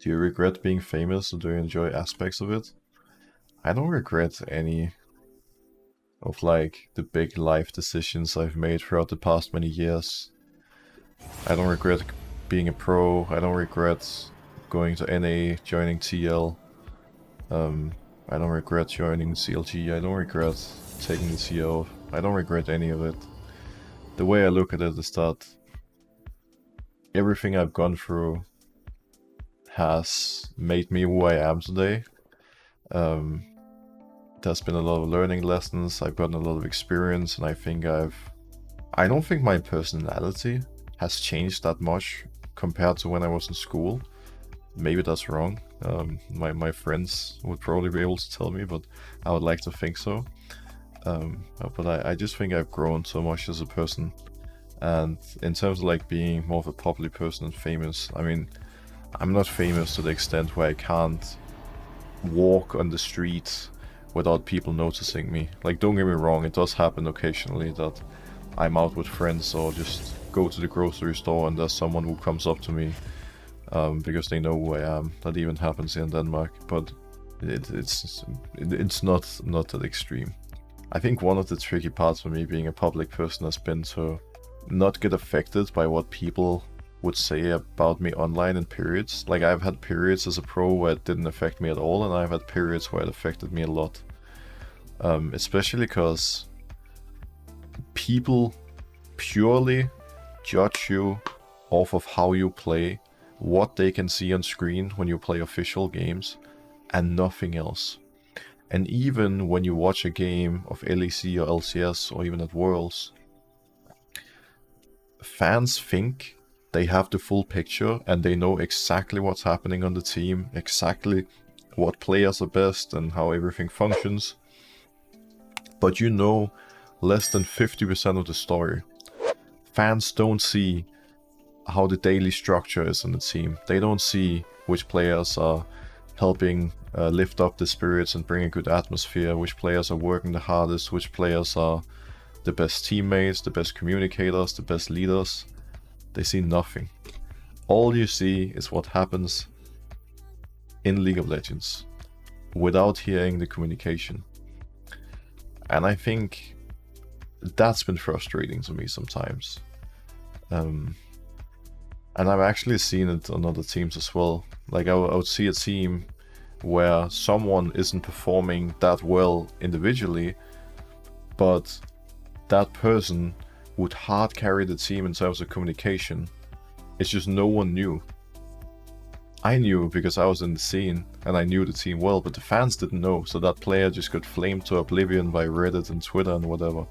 Do you regret being famous, or do you enjoy aspects of it? I don't regret any of like the big life decisions I've made throughout the past many years. I don't regret being a pro. I don't regret going to NA, joining TL. I don't regret joining CLG. I don't regret taking the CO. I don't regret any of it. The way I look at it is that everything I've gone through has made me who I am today. There's been a lot of learning lessons, I've gotten a lot of experience, and I don't think my personality has changed that much compared to when I was in school. Maybe that's wrong. My friends would probably be able to tell me, but I would like to think so. But I just think I've grown so much as a person. And in terms of like being more of a popular person and famous, I mean, I'm not famous to the extent where I can't walk on the street without people noticing me. Like, don't get me wrong, it does happen occasionally that I'm out with friends or just go to the grocery store and there's someone who comes up to me because they know who I am. That even happens here in Denmark, but it's not that extreme. I think one of the tricky parts for me being a public person has been to not get affected by what people would say about me online in periods. Like, I've had periods as a pro where it didn't affect me at all, and I've had periods where it affected me a lot. Especially because people purely judge you off of how you play, what they can see on screen when you play official games, and nothing else. And even when you watch a game of LEC or LCS or even at Worlds, fans think they have the full picture and they know exactly what's happening on the team, exactly what players are best and how everything functions. But you know less than 50% of the story. Fans don't see how the daily structure is on the team. They don't see which players are helping lift up the spirits and bring a good atmosphere, which players are working the hardest, which players are the best teammates, the best communicators, the best leaders. They see nothing. All you see is what happens in League of Legends without hearing the communication. And I think that's been frustrating to me sometimes. And I've actually seen it on other teams as well. Like, I would see a team where someone isn't performing that well individually, but that person would hard carry the team in terms of communication. It's just no one knew. I knew because I was in the scene and I knew the team well, but the fans didn't know, so that player just got flamed to oblivion by Reddit and Twitter and whatever.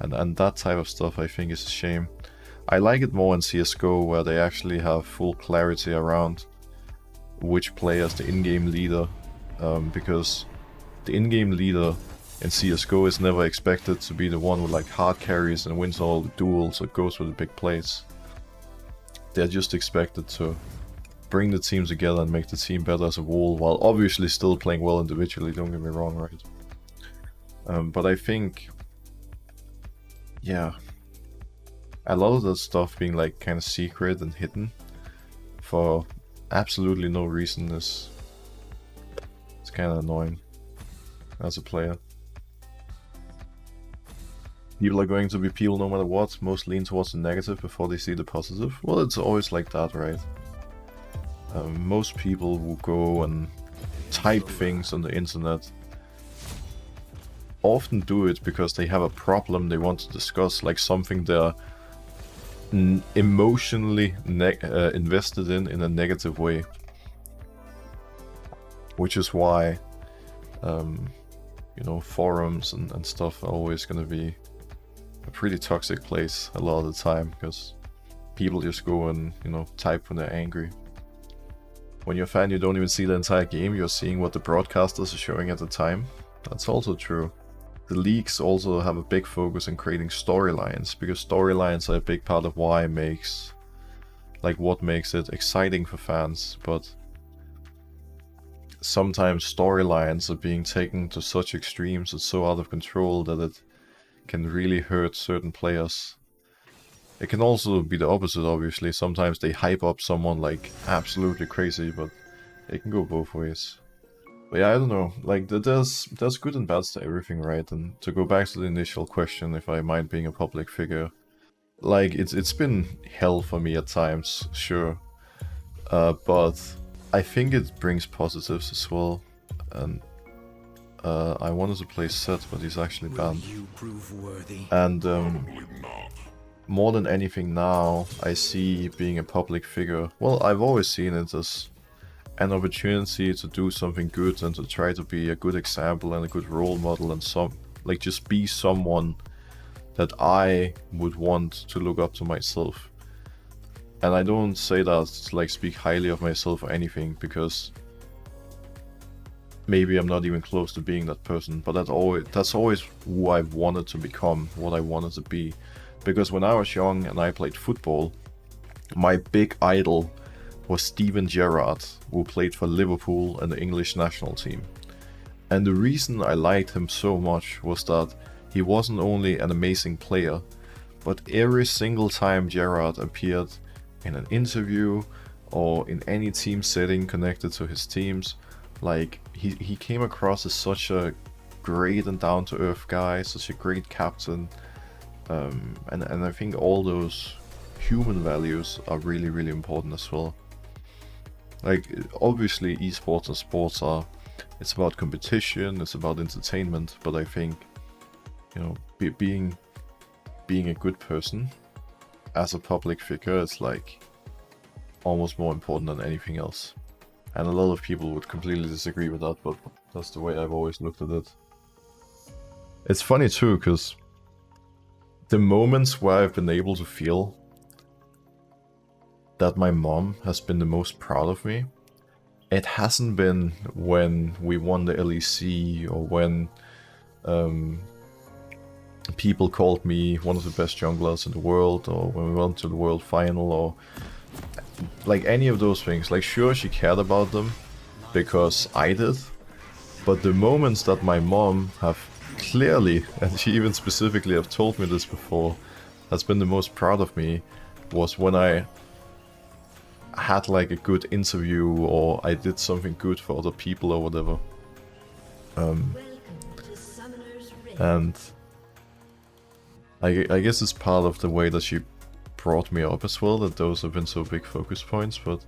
And that type of stuff I think is a shame. I like it more in CSGO, where they actually have full clarity around which player is the in-game leader, because the in-game leader in CSGO is never expected to be the one who like hard carries and wins all the duels or goes for the big plays. They're just expected to bring the team together and make the team better as a whole, while obviously still playing well individually, don't get me wrong, right? But I think, yeah, a lot of that stuff being like kind of secret and hidden for absolutely no reason it's kind of annoying as a player. People are going to be people no matter what. Most lean towards the negative before they see the positive. Well, it's always like that, right? Most people who go and type things on the internet often do it because they have a problem they want to discuss, like something they're emotionally invested in a negative way. Which is why, you know, forums and stuff are always going to be a pretty toxic place a lot of the time, because people just go and, you know, type when they're angry. When you're a fan, you don't even see the entire game, you're seeing what the broadcasters are showing at the time. That's also true. The leagues also have a big focus on creating storylines, because storylines are a big part of what makes it exciting for fans, but sometimes storylines are being taken to such extremes, it's so out of control that it can really hurt certain players. It can also be the opposite, obviously. Sometimes they hype up someone like absolutely crazy, but it can go both ways. But yeah, I don't know. Like, there's good and bads to everything, right? And to go back to the initial question, if I mind being a public figure, like, it's been hell for me at times, sure. But I think it brings positives as well. And I wanted to play Set, but he's actually banned. And more than anything now, I see being a public figure. Well, I've always seen it as an opportunity to do something good and to try to be a good example and a good role model and like just be someone that I would want to look up to myself. And I don't say that to like speak highly of myself or anything, because maybe I'm not even close to being that person, but that's always who I've wanted to become, what I wanted to be. Because when I was young and I played football, my big idol was Steven Gerrard, who played for Liverpool and the English national team. And the reason I liked him so much was that he wasn't only an amazing player, but every single time Gerrard appeared in an interview or in any team setting connected to his teams, like he came across as such a great and down-to-earth guy, such a great captain, and I think all those human values are really, really important as well. Like, obviously esports and sports it's about competition, it's about entertainment, but I think, you know, being a good person as a public figure is like almost more important than anything else. And a lot of people would completely disagree with that, but that's the way I've always looked at it. It's funny too, because the moments where I've been able to feel that my mom has been the most proud of me, it hasn't been when we won the LEC or when people called me one of the best junglers in the world, or when we went to the world final, or like any of those things. Like, sure, she cared about them because I did, but the moments that my mom have clearly, and she even specifically have told me this before, has been the most proud of me, was when I had like a good interview or I did something good for other people or whatever. And I guess it's part of the way that she brought me up as well, that those have been so big focus points, but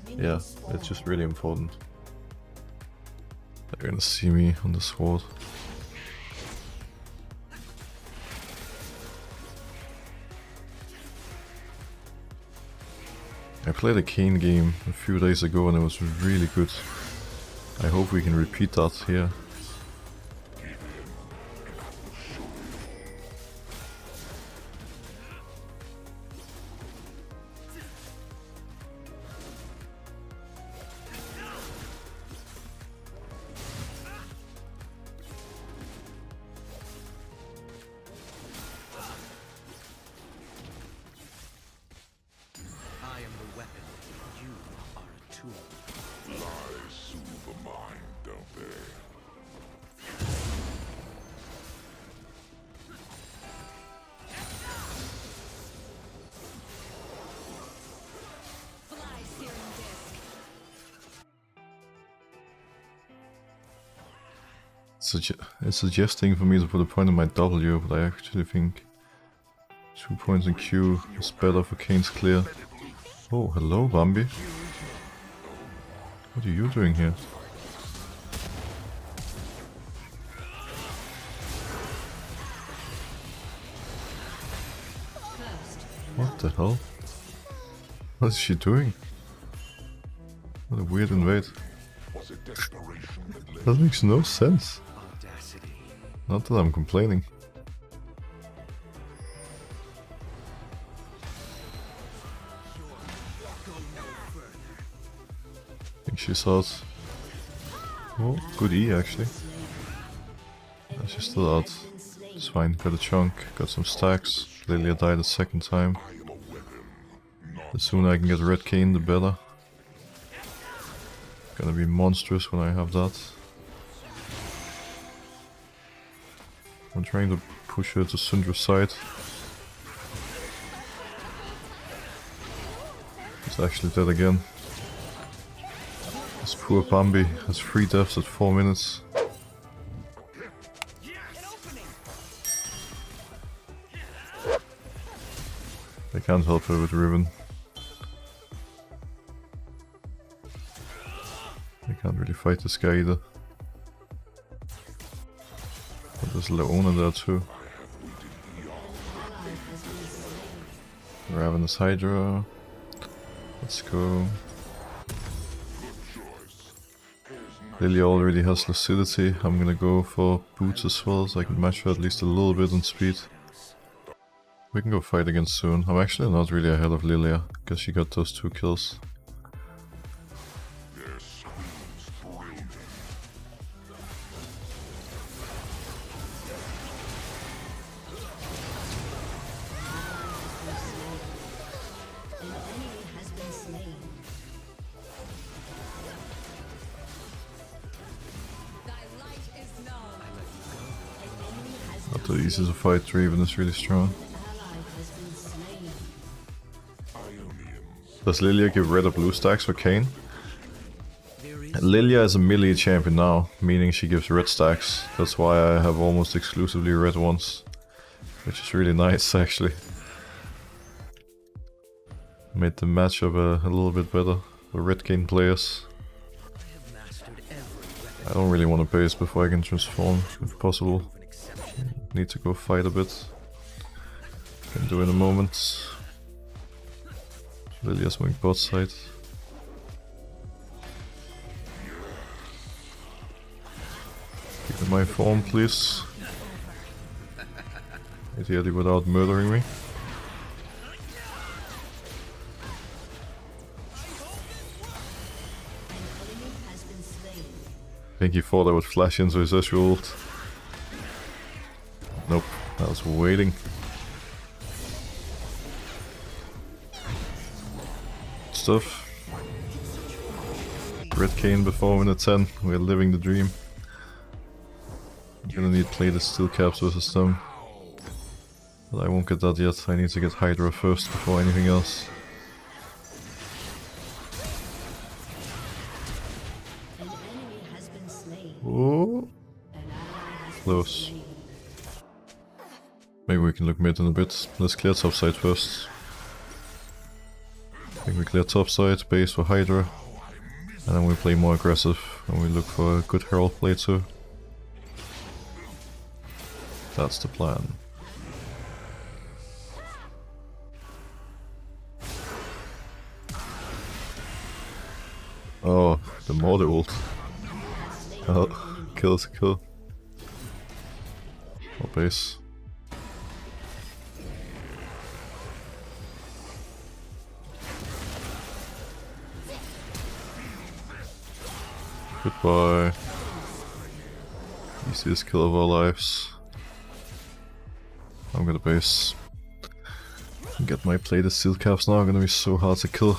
yeah, it's just really important. They're gonna see me on the sword. I played a Kayn game a few days ago and it was really good. I hope we can repeat that here. It's suggesting for me to put a point on my W, but I actually think 2 points in Q is better for Kayn's clear. Oh, hello, Bambi. What are you doing here? What the hell? What is she doing? What a weird invade. That makes no sense. Not that I'm complaining. I think she saw it. Oh, good E actually. She's still out. It's fine, got a chunk, got some stacks. Lilia died a second time. The sooner I can get red Kayn, the better. Gonna be monstrous when I have that. I'm trying to push her to Syndra's side. He's actually dead again. This poor Bambi has 3 deaths at 4 minutes. They can't help her with Riven. They can't really fight this guy either. But there's Leona there too. Ravenous Hydra. Let's go. Lilia already has lucidity. I'm gonna go for boots as well, so I can match her at least a little bit on speed. We can go fight again soon. I'm actually not really ahead of Lilia, because she got those 2 kills. Not too easy to fight, Draven is really strong. Does Lilia give red or blue stacks for Kayn? Lilia is a melee champion now, meaning she gives red stacks. That's why I have almost exclusively red ones. Which is really nice, actually. Made the matchup a little bit better for red Kayn players. I don't really want to base before I can transform, if possible. Need to go fight a bit. Can do in a moment. Lilia's moving bot side. Keep in my form, please. Ideally without murdering me. I think he thought I would flash into his Ezreal ult. Nope, I was waiting. Stuff. Red Kayn before minute 10, we're living the dream. I'm gonna need plated steel caps versus them. But I won't get that yet, I need to get Hydra first before anything else. Oh, close. Maybe we can look mid in a bit. Let's clear top side first. I think we clear top side, base for Hydra. And then we play more aggressive and we look for a good Herald play too. That's the plan. Oh, the Morde ult. Oh, kill is a kill. Or base. Goodbye. Easiest kill of our lives. I'm gonna base. Get my plated steel caps now, gonna be so hard to kill.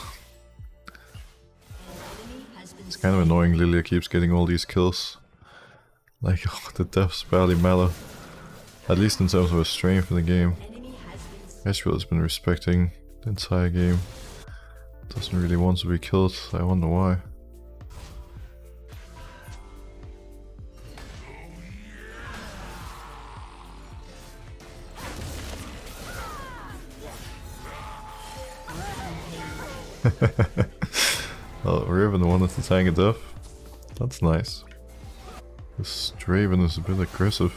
It's kind of annoying Lilia keeps getting all these kills. Like, oh, the deaths barely matter. At least in terms of her strength in the game. Ezreal has been respecting the entire game. Doesn't really want to be killed, I wonder why. Oh, Riven wanted to tank a death. That's nice. This Draven is a bit aggressive.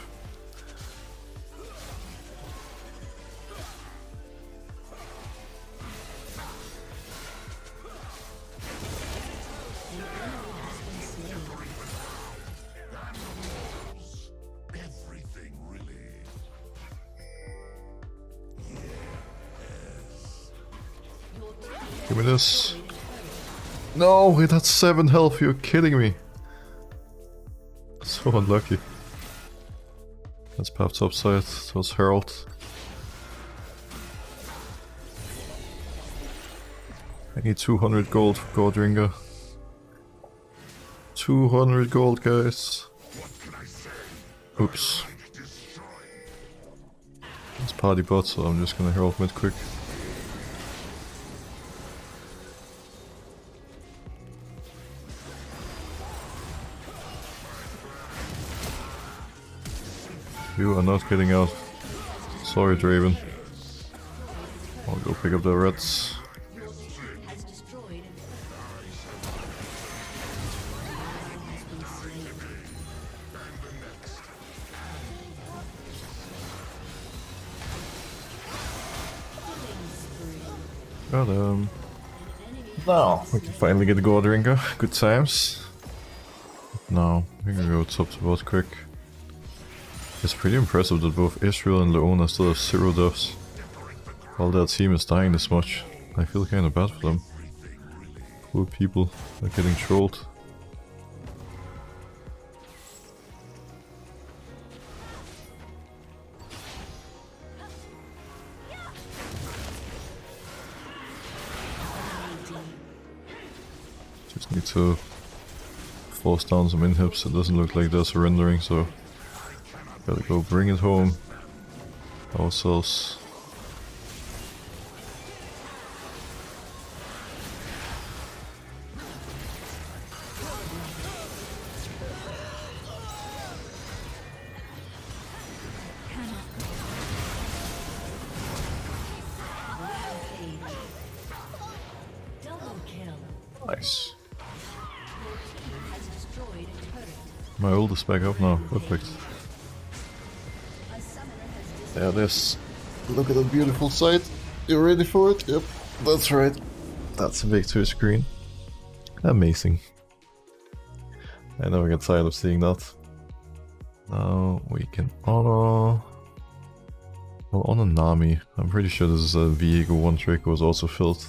Give me this. No, it had 7 health, you're kidding me. So unlucky. Let's path top side towards Herald. I need 200 gold for Godringer. 200 gold, guys. Oops. It's party bot, so I'm just gonna Herald mid quick. You are not getting out. Sorry, Draven. I'll go pick up the reds. Got him. Now we can finally get the gold drinker. Good times. Now we can go top to bot quick. It's pretty impressive that both Israel and Leona still have 0 deaths. While their team is dying this much. I feel kinda bad for them. Poor people are getting trolled. Just need to force down some inhibs. It doesn't look like they're surrendering, so gotta go bring it home ourselves. Nice. My ult is back up now. Perfect. There it is. Look at the beautiful sight. You ready for it? Yep, that's right. That's a victory screen. Amazing. I never get tired of seeing that. Now we can honor... Well, honor Nami. I'm pretty sure this is a Viego one trick was also filled.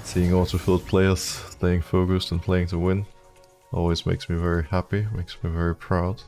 Seeing auto-filled players staying focused and playing to win always makes me very happy, makes me very proud.